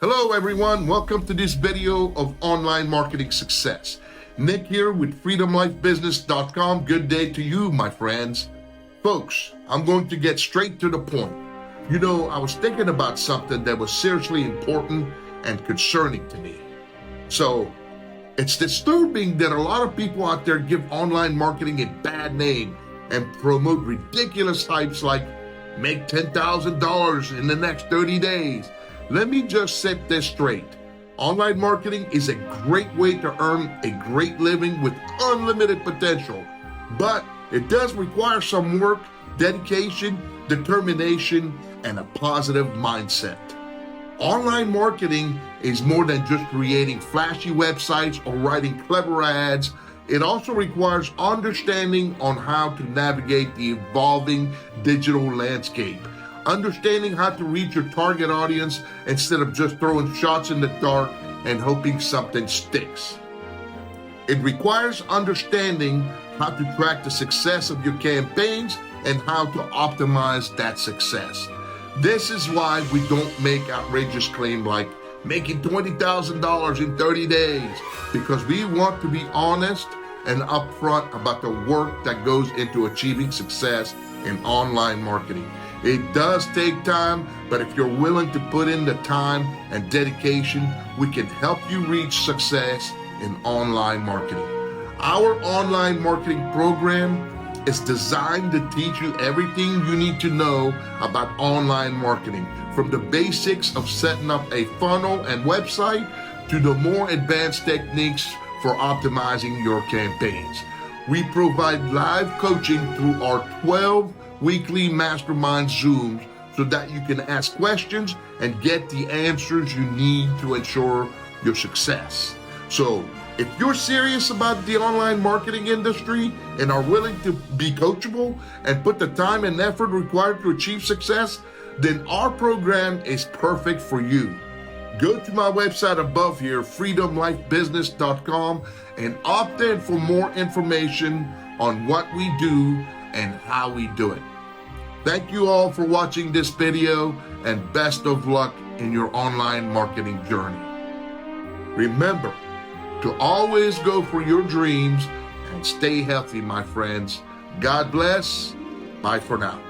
Hello everyone, welcome to this video of online marketing success. Nick here with freedomlifebusiness.com. Good day to you, my friends. Folks, I'm going to get straight to the point. You know, I was thinking about something that was seriously important and concerning to me. So, it's disturbing that a lot of people out there give online marketing a bad name and promote ridiculous hypes like make $10,000 in the next 30 days. Let me just set this straight. Online marketing is a great way to earn a great living with unlimited potential, but it does require some work, dedication, determination, and a positive mindset. Online marketing is more than just creating flashy websites or writing clever ads. It also requires understanding on how to navigate the evolving digital landscape, understanding how to reach your target audience instead of just throwing shots in the dark and hoping something sticks. It requires understanding how to track the success of your campaigns and how to optimize that success. This is why we don't make outrageous claims like making $20,000 in 30 days, because we want to be honest and upfront about the work that goes into achieving success in online marketing. It does take time, but if you're willing to put in the time and dedication, we can help you reach success in online marketing. Our online marketing program is designed to teach you everything you need to know about online marketing, from the basics of setting up a funnel and website to the more advanced techniques for optimizing your campaigns. We provide live coaching through our 12 weekly mastermind Zooms so that you can ask questions and get the answers you need to ensure your success. So, if you're serious about the online marketing industry and are willing to be coachable and put the time and effort required to achieve success, then our program is perfect for you. Go to my website above here, freedomlifebusiness.com, and opt in for more information on what we do and how we do it. Thank you all for watching this video, and best of luck in your online marketing journey. Remember to always go for your dreams and stay healthy, my friends. God bless. Bye for now.